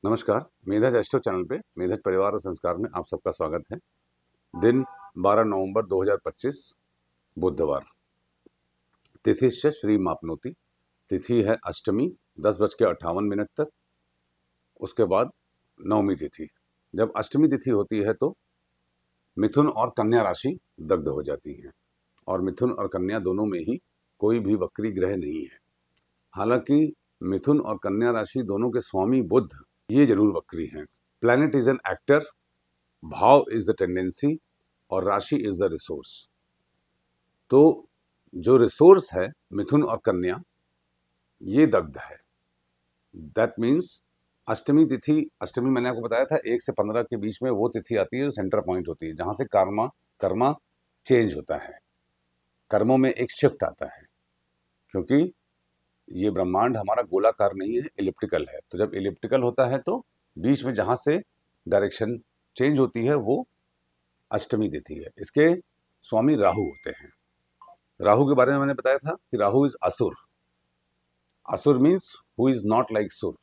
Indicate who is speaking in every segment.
Speaker 1: नमस्कार। मेधज astro channel पे मेधज परिवार और संस्कार में आप सबका स्वागत है। दिन 12 नवंबर 2025 बुधवार। तिथिश्च श्री मापनोति। तिथि है अष्टमी 10:58 तक। उसके बाद नवमी तिथि। जब अष्टमी तिथि होती है तो मिथुन और कन्या राशि दग्ध हो जाती है और मिथुन और कन्या दोनों में ही कोई भी वक्री ग्रह नहीं है। हालांकि मिथुन और कन्या राशि दोनों के स्वामी बुध ये जरूर वक्री हैं। प्लैनेट इज एन एक्टर, भाव इज द टेंडेंसी और राशि इज द रिसोर्स। तो जो रिसोर्स है मिथुन और कन्या ये दग्ध है। दैट मीन्स अष्टमी तिथि, अष्टमी मैंने आपको बताया था 1 से 15 के बीच में वो तिथि आती है जो सेंटर पॉइंट होती है, जहां से कर्मा चेंज होता है, कर्मों में एक शिफ्ट आता है। क्योंकि ये ब्रह्मांड हमारा गोलाकार नहीं है, इलिप्टिकल है। तो जब इलिप्टिकल होता है तो बीच में जहां से डायरेक्शन चेंज होती है वो अष्टमी तिथि है। इसके स्वामी राहु होते हैं। राहु के बारे में मैंने बताया था कि Rahu is asur. Asur means who is not like sur,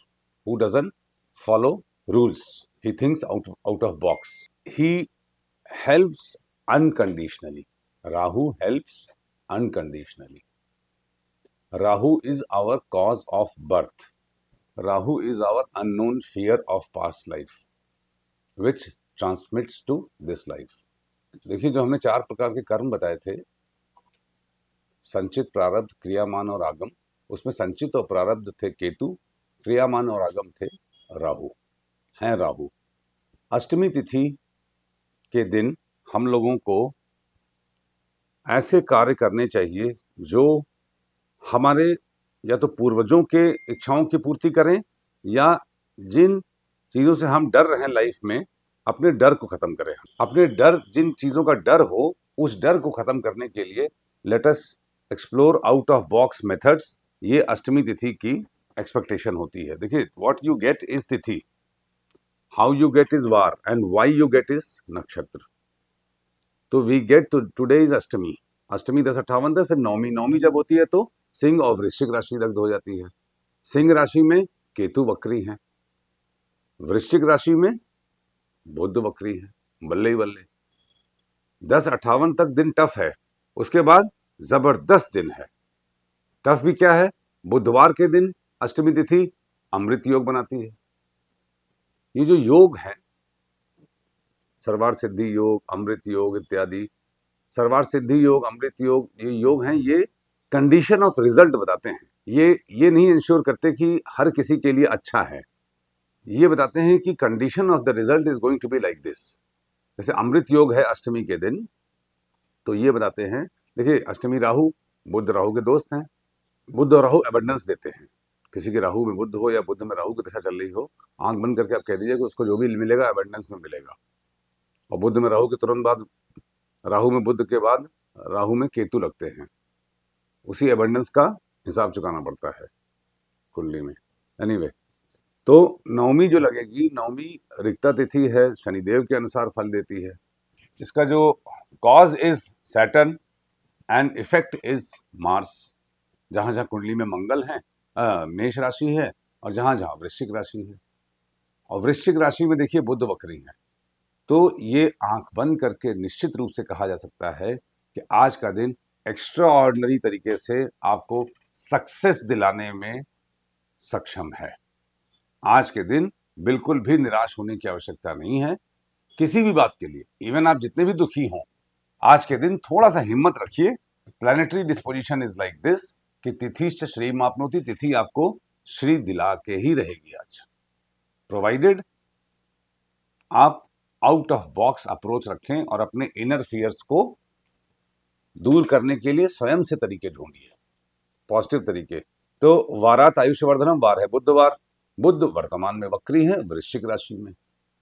Speaker 1: who doesn't follow rules, he thinks out of box, he helps unconditionally. Rahu helps unconditionally. Rahu is our cause of birth. Rahu is our unknown fear of past life which transmits to this life. देखिए, जो हमने 4 प्रकार के कर्म बताए थे, संचित, प्रारब्ध, क्रियामान और आगम, उसमें संचित और प्रारब्ध थे केतु, क्रियामान और आगम थे राहु, हैं राहु। अष्टमी तिथि के दिन हम लोगों को ऐसे कार्य करने चाहिए जो हमारे या तो पूर्वजों के इच्छाओं की पूर्ति करें या जिन चीज़ों से हम डर रहे हैं लाइफ में, अपने डर को खत्म करें। अपने डर, जिन चीज़ों का डर हो, उस डर को खत्म करने के लिए let us explore out of box methods. ये अष्टमी तिथि की एक्सपेक्टेशन होती है। देखिए, व्हाट यू गेट इज तिथि, how you get is war and why you get is नक्षत्र। तो वी गेट टुडे इज अष्टमी। अष्टमी 10:58 तक, फिर नौमी। नौमी जब होती है तो सिंह और वृश्चिक राशि दग्ध हो जाती है। सिंह राशि में केतु वक्री हैं, वृश्चिक राशि में बुध वक्री है। बल्ले ही बल्ले। 10:58 तक दिन टफ है, उसके बाद जबरदस्त दिन है। टफ भी क्या है, बुधवार के दिन अष्टमी तिथि अमृत योग बनाती है। ये जो योग है, सर्वार्थ सिद्धि योग, अमृत योग इत्यादि, सर्वार्थ सिद्धि योग, अमृत योग, ये योग हैं, ये कंडीशन ऑफ रिजल्ट बताते हैं। ये नहीं इंश्योर करते कि हर किसी के लिए अच्छा है। ये बताते हैं कि condition of the result is going to be like this. जैसे अमृत योग है अष्टमी के दिन, तो ये बताते हैं, देखिए अष्टमी राहु, बुध राहु के दोस्त हैं। बुध और राहु एबंडेंस देते हैं। किसी के राहु में बुध हो या बुध में राहु की दशा चल रही हो, आंख बंद करके आप कह दीजिए कि उसको जो भी मिलेगा एबंडेंस में मिलेगा। और बुध में राहु के तुरंत बाद, राहु में बुध के बाद राहु में केतु लगते हैं, उसी एबंडेंस का हिसाब चुकाना पड़ता है कुंडली में। एनीवे, तो नवमी जो लगेगी, नवमी रिक्ता तिथि है, शनिदेव के अनुसार फल देती है। इसका जो cause is Saturn and effect is Mars. जहां जहां कुंडली में मंगल है, मेष राशि है, और जहां जहां वृश्चिक राशि है, और वृश्चिक राशि में देखिए बुध वक्री है। तो ये आंख बंद करके निश्चित रूप से कहा जा सकता है कि आज का दिन एक्स्ट्रा ऑर्डिनरी तरीके से आपको सक्सेस दिलाने में सक्षम है। आज के दिन बिल्कुल भी निराश होने की आवश्यकता नहीं है किसी भी बात के लिए। इवन आप जितने भी दुखी हों, आज के दिन थोड़ा सा हिम्मत रखिए। Planetary disposition is like this कि तिथिश्च श्री मापनोति, तिथि आपको श्री दिला के ही रहेगी आज, प्रोवाइडेड आप आउट ऑफ बॉक्स अप्रोच रखें और अपने इनर फियर्स को दूर करने के लिए स्वयं से तरीके ढूंढिए, पॉजिटिव तरीके। तो वारात आयुष्यवर्धनम वार है बुधवार। बुध वर्तमान में वक्री है वृश्चिक राशि में।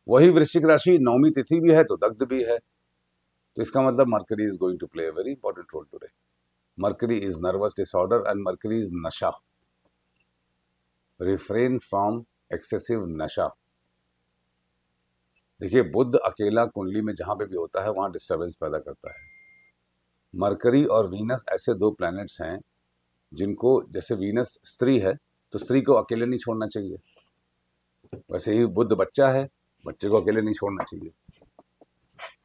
Speaker 1: वही वृश्चिक राशि नवमी तिथि भी है तो दग्ध भी है। तो इसका मतलब Mercury is going to play a very important role today. Mercury is nervous disorder and Mercury is नशा। रिफ्रेन फ्रॉम एक्सेसिव नशा। देखिए, बुध अकेला कुंडली में जहां पे भी होता है वहां डिस्टर्बेंस पैदा करता है। मरकरी और वीनस ऐसे 2 प्लैनेट्स हैं जिनको, जैसे वीनस स्त्री है तो स्त्री को अकेले नहीं छोड़ना चाहिए, वैसे ही बुध बच्चा है, बच्चे को अकेले नहीं छोड़ना चाहिए।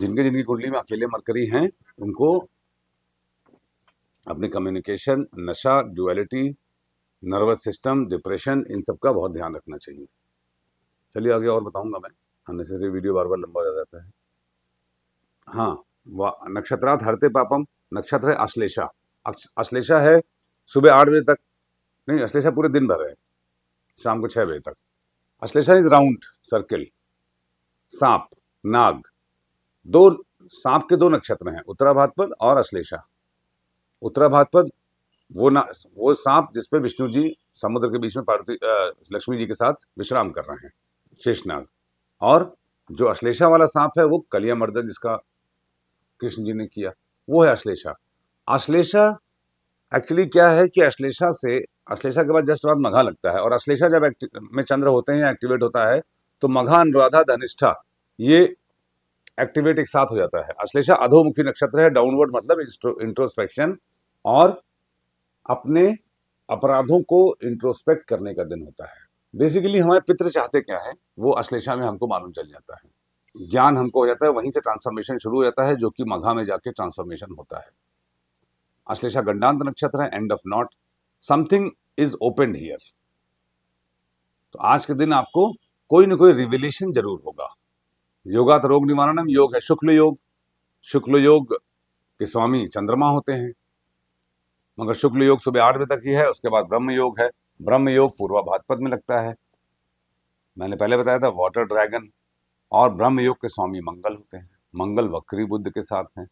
Speaker 1: जिनके जिनकी कुंडली में अकेले मरकरी हैं उनको अपने कम्युनिकेशन, नशा, डुअलिटी, नर्वस सिस्टम, डिप्रेशन, इन सब का बहुत ध्यान रखना चाहिए। चलिए आगे और बताऊंगा मैं, अननेसेसरी वीडियो बार बार लंबा हो जाता है। हाँ, नक्षत्रात हरते पापम, नक्षत्र है अश्लेषा। अश्लेषा है सुबह 8 बजे तक, नहीं अश्लेषा पूरे दिन भर है, शाम को 6 बजे तक। अश्लेषा इज राउंड सर्किल, सांप, नाग। दो सांप के दो नक्षत्र हैं, उत्तरा भाद्रपद और अश्लेषा। उत्तरा भाद्रपद वो सांप जिसपे विष्णु जी समुद्र के बीच में पार्वती लक्ष्मी जी के साथ विश्राम कर रहे हैं, शेषनाग। और जो अश्लेषा वाला सांप है वो कलिया मर्दन जिसका कृष्ण जी ने किया, वो है अश्लेषा। अश्लेषा एक्चुअली क्या है कि अश्लेषा के बाद जस्ट बाद मघा लगता है, और अश्लेषा जब में चंद्र होते हैं या एक्टिवेट होता है तो मघा, अनुराधा, धनिष्ठा ये एक्टिवेट एक साथ हो जाता है। अश्लेषा अधोमुखी नक्षत्र है, डाउनवर्ड मतलब इंट्रोस्पेक्शन और अपने अपराधों को इंट्रोस्पेक्ट करने का दिन होता है। बेसिकली हमारे पितृ चाहते क्या है वो अश्लेषा में हमको मालूम चल जाता है, ज्ञान हमको हो जाता है, वहीं से ट्रांसफॉर्मेशन शुरू हो जाता है, जो कि मघा में जाके ट्रांसफॉर्मेशन होता है। अश्लेषा गंडांत नक्षत्र है, end of not, something is open here. तो आज के दिन आपको कोई ना कोई रिविलेशन जरूर होगा। योगात रोग निवारणम योग है शुक्ल योग। शुक्ल योग के स्वामी चंद्रमा होते हैं, मगर शुक्ल योग सुबह 8 बजे तक ही है, उसके बाद ब्रह्म योग है। ब्रह्म योग पूर्वा भाद्रपद में लगता है, मैंने पहले बताया था वाटर ड्रैगन। और ब्रह्म योग के स्वामी मंगल होते हैं, मंगल वक्री बुध के साथ हैं,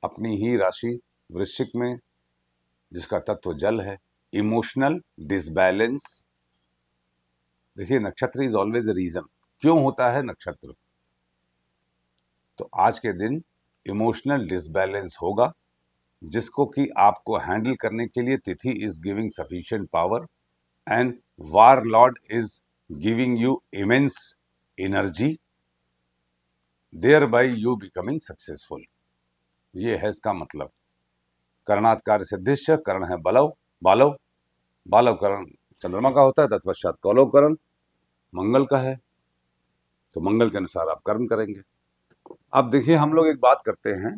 Speaker 1: अपनी ही राशि वृश्चिक में जिसका तत्व जल है। इमोशनल डिसबैलेंस, देखिए नक्षत्र इज ऑलवेज अ रीजन, क्यों होता है नक्षत्र। तो आज के दिन इमोशनल डिसबैलेंस होगा, जिसको कि आपको हैंडल करने के लिए तिथि is giving sufficient power and war lord is giving you immense energy, thereby you becoming successful. ये है इसका मतलब। करणात् कार्य सिद्धिश्च, करण है बलव, बालव, बालव करण चंद्रमा का होता है, तत्पश्चात कौलव करण मंगल का है, तो मंगल के अनुसार आप कर्म करेंगे। अब देखिए हम लोग एक बात करते हैं,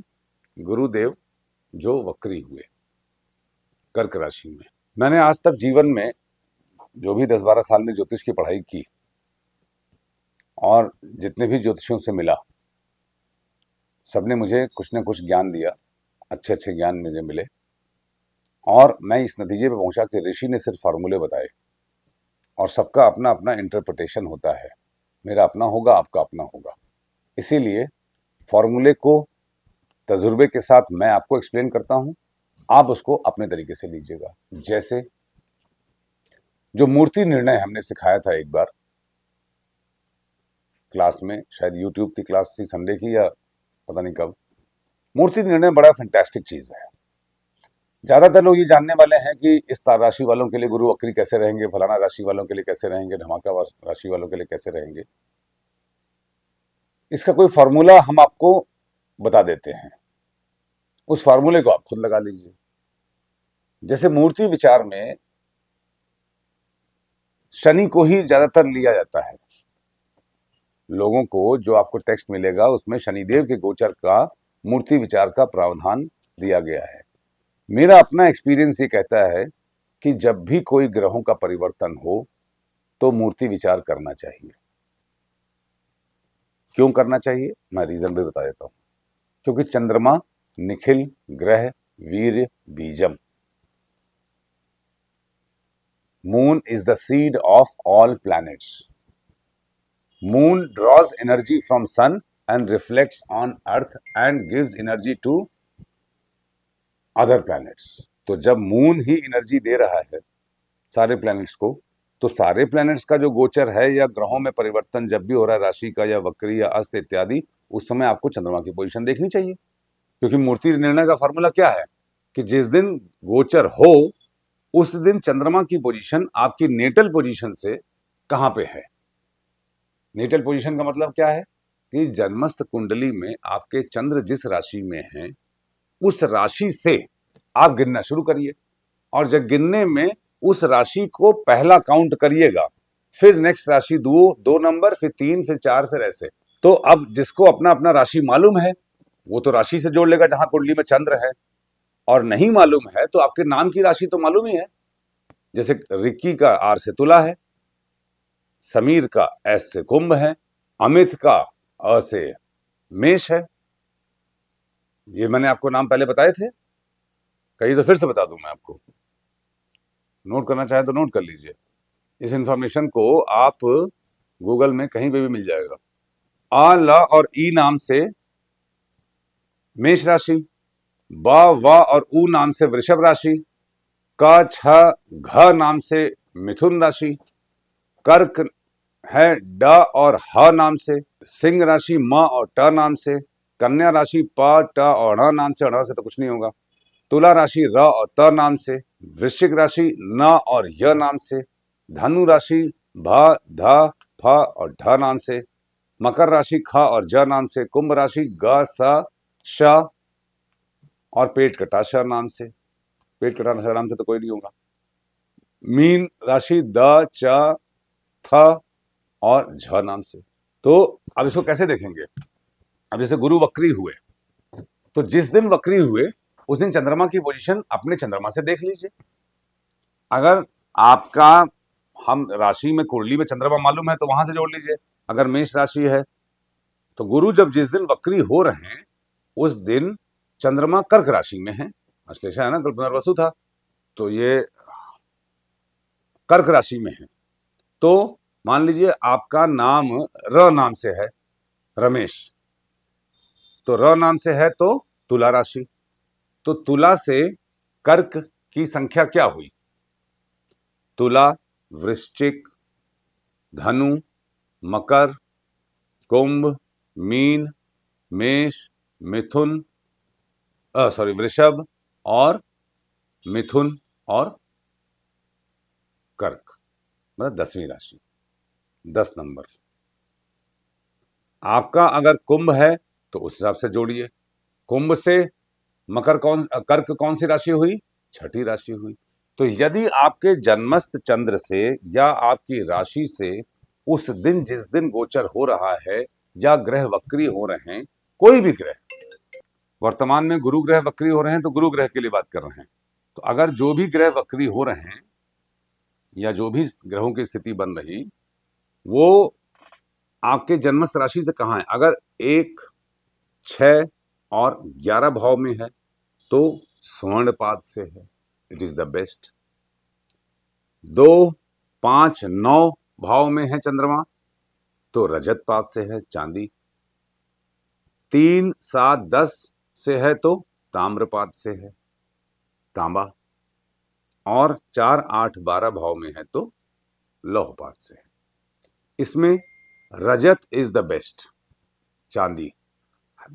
Speaker 1: गुरुदेव जो वक्री हुए कर्क राशि में। मैंने आज तक जीवन में जो भी 10-12 साल में ज्योतिष की पढ़ाई की और जितने भी ज्योतिषियों से मिला, सबने मुझे कुछ ना कुछ ज्ञान दिया, अच्छे अच्छे ज्ञान मुझे मिले, और मैं इस नतीजे पे पहुंचा कि ऋषि ने सिर्फ फार्मूले बताए और सबका अपना अपना इंटरप्रिटेशन होता है। मेरा अपना होगा, आपका अपना होगा। इसीलिए फॉर्मूले को तजुर्बे के साथ मैं आपको एक्सप्लेन करता हूं, आप उसको अपने तरीके से लीजिएगा। जैसे जो मूर्ति निर्णय हमने सिखाया था एक बार क्लास में, शायद यूट्यूब की क्लास थी संडे की या पता नहीं कब। मूर्ति निर्णय बड़ा फैंटास्टिक चीज है। ज्यादातर लोग ये जानने वाले हैं कि इस राशि वालों के लिए गुरु वक्री कैसे रहेंगे, फलाना राशि वालों के लिए कैसे रहेंगे, धमाका राशि वालों के लिए कैसे रहेंगे। इसका कोई फॉर्मूला हम आपको बता देते हैं, उस फॉर्मूले को आप खुद लगा लीजिए। जैसे मूर्ति विचार में शनि को ही ज्यादातर लिया जाता है। लोगों को जो आपको टेक्स्ट मिलेगा उसमें शनिदेव के गोचर का मूर्ति विचार का प्रावधान दिया गया है। मेरा अपना एक्सपीरियंस ये कहता है कि जब भी कोई ग्रहों का परिवर्तन हो तो मूर्ति विचार करना चाहिए। क्यों करना चाहिए मैं रीजन भी बता देता हूं। क्योंकि चंद्रमा निखिल ग्रह वीर्य बीजम, moon is the seed of all planets. Moon draws energy from sun and reflects on earth and gives energy to other planets। तो जब मून ही एनर्जी दे रहा है सारे प्लैनेट्स को, तो सारे प्लैनेट्स का जो गोचर है या ग्रहों में परिवर्तन जब भी हो रहा है, राशि का या वक्री या अस्त इत्यादि, उस समय आपको चंद्रमा की पोजीशन देखनी चाहिए। क्योंकि मूर्ति निर्णय का फॉर्मूला क्या है कि जिस दिन गोचर हो उस दिन चंद्रमा की पोजीशन आपकी नेटल पोजीशन से कहां पे है। नेटल पोजीशन का मतलब क्या है कि जन्मस्थ कुंडली में आपके चंद्र जिस राशि में है उस राशि से आप गिनना शुरू करिए, और जब गिनने में उस राशि को पहला काउंट करिएगा, फिर नेक्स्ट राशि 2 नंबर, फिर 3, फिर 4, फिर ऐसे। तो अब जिसको अपना अपना राशि मालूम है वो तो राशि से जोड़ लेगा जहां कुंडली में चंद्र है, और नहीं मालूम है तो आपके नाम की राशि तो मालूम ही है। जैसे रिक्की का आर से तुला है, समीर का एस से कुंभ है, अमित का अ से मेष है। ये मैंने आपको नाम पहले बताए थे, कहीं तो फिर से बता दूं मैं आपको, नोट करना चाहे तो नोट कर लीजिए। इस इंफॉर्मेशन को आप गूगल में कहीं पे भी मिल जाएगा। आ, ल और ई नाम से मेष राशि, ब, व और उ नाम से वृषभ राशि, क, छ, घ नाम से मिथुन राशि, कर्क है ड और ह नाम से, सिंह राशि म और ट नाम से, कन्या राशि प, ट और ण नाम से, ण से तो कुछ नहीं होगा, तुला राशि र और त नाम से, वृश्चिक राशि न और य नाम से, धनु राशि भ, ध, फ और ढ नाम से, मकर राशि ख और ज नाम से, कुंभ राशि ग, स, श और पेट कटा श नाम से, पेट कटा श नाम से तो कोई नहीं होगा, मीन राशि द, च, थ और झ नाम से। तो अब इसको कैसे देखेंगे? अब जैसे गुरु वक्री हुए, तो जिस दिन वक्री हुए उस दिन चंद्रमा की पोजीशन अपने चंद्रमा से देख लीजिए। अगर आपका हम राशि में कुंडली में चंद्रमा मालूम है तो वहां से जोड़ लीजिए। अगर मेष राशि है तो गुरु जब जिस दिन वक्री हो रहे हैं उस दिन चंद्रमा कर्क राशि में है, अश्लेषा है ना, कल पुनर्वसु था, तो ये कर्क राशि में है। तो मान लीजिए आपका नाम र नाम से है, रमेश, तो र नाम से है तो तुला राशि, तो तुला से कर्क की संख्या क्या हुई? तुला, वृश्चिक, धनु, मकर, कुंभ, मीन, मेष, मिथुन, वृषभ और मिथुन और कर्क, मतलब 10वीं राशि, 10 नंबर। आपका अगर कुंभ है तो उस हिसाब से जोड़िए। कुंभ से कर्क कौन सी राशि हुई? छठी राशि हुई। तो यदि आपके जन्मस्थ चंद्र से या आपकी राशि से उस दिन जिस दिन गोचर हो रहा है या ग्रह वक्री हो रहे हैं, कोई भी ग्रह, वर्तमान में गुरु ग्रह वक्री हो रहे हैं तो गुरु ग्रह के लिए बात कर रहे हैं, तो अगर जो भी ग्रह वक्री हो रहे हैं या जो भी ग्रहों की स्थिति बन रही वो आपके जन्मस्थ राशि से कहां है, अगर 1, 6 और 11 भाव में है तो स्वर्णपाद से है, इट इज द बेस्ट। 2, 5, 9 भाव में है चंद्रमा तो रजत पाद से है, चांदी। 3, 7, 10 से है तो ताम्रपाद से है, तांबा। और 4, 8, 12 भाव में है तो लौहपाद से है। इसमें रजत इज द बेस्ट, चांदी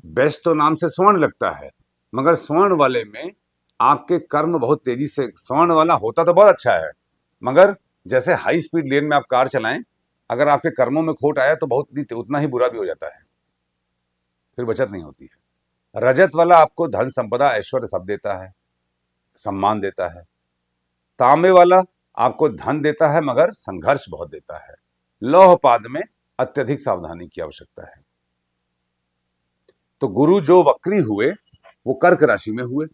Speaker 1: बेस्ट तो नाम से स्वर्ण लगता है, मगर स्वर्ण वाले में आपके कर्म बहुत तेजी से, स्वर्ण वाला होता तो बहुत अच्छा है, मगर जैसे हाई स्पीड लेन में आप कार चलाएं, अगर आपके कर्मों में खोट आया तो बहुत उतना ही बुरा भी हो जाता है, फिर बचत नहीं होती है। रजत वाला आपको धन संपदा ऐश्वर्य सब देता है, सम्मान देता है। तांबे वाला आपको धन देता है मगर संघर्ष बहुत देता है। लौहपाद में अत्यधिक सावधानी की आवश्यकता है। तो गुरु जो वक्री हुए वो कर्क राशि में हुए,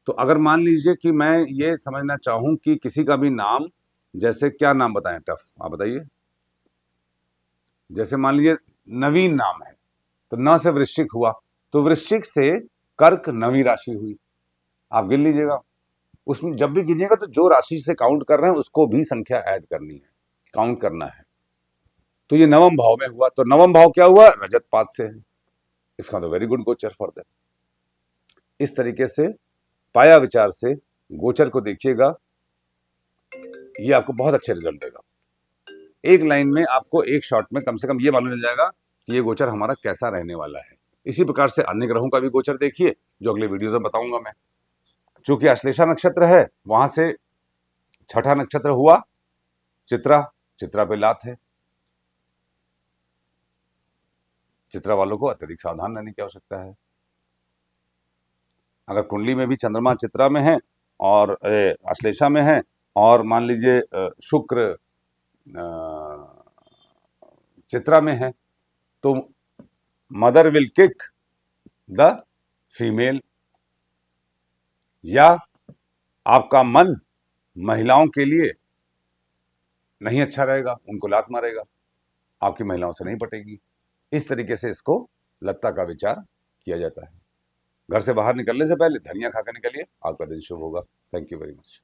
Speaker 1: तो अगर मान लीजिए कि मैं ये समझना चाहूं कि किसी का भी नाम, जैसे क्या नाम बताएं, टफ आप बताइए, जैसे मान लीजिए नवीन नाम है तो न से वृश्चिक हुआ, तो वृश्चिक से कर्क 9वीं राशि हुई, आप गिन लीजिएगा। उसमें जब भी गिनिएगा तो जो राशि से काउंट कर रहे हैं उसको भी संख्या ऐड करनी है, काउंट करना है। तो ये 9वें भाव में हुआ, तो 9वां भाव क्या हुआ? रजत पाद से है, इसका तो वेरी गुड गोचर फॉर दैट। इस तरीके से पाया विचार से गोचर को देखिएगा, ये आपको बहुत अच्छे रिजल्ट देगा। एक लाइन में आपको एक शॉट में कम से कम ये मालूम चल जाएगा कि ये गोचर हमारा कैसा रहने वाला है। इसी प्रकार से अन्य ग्रहों का भी गोचर देखिए, जो अगले वीडियो में बताऊंगा मैं। चूंकि अश्लेषा नक्षत्र है, वहां से छठा नक्षत्र हुआ चित्रा, चित्रा पे लात है, चित्रा वालों को अत्यधिक सावधान रहने की आवश्यकता है। अगर कुंडली में भी चंद्रमा चित्रा में है और अश्लेषा में है, और मान लीजिए शुक्र चित्रा में है, तो mother will kick the female, या आपका मन महिलाओं के लिए नहीं अच्छा रहेगा, उनको लात मारेगा, आपकी महिलाओं से नहीं पटेगी। इस तरीके से इसको लत्ता का विचार किया जाता है। घर से बाहर निकलने से पहले धनिया खाकर निकलिए, आपका दिन शुभ होगा। Thank you very much.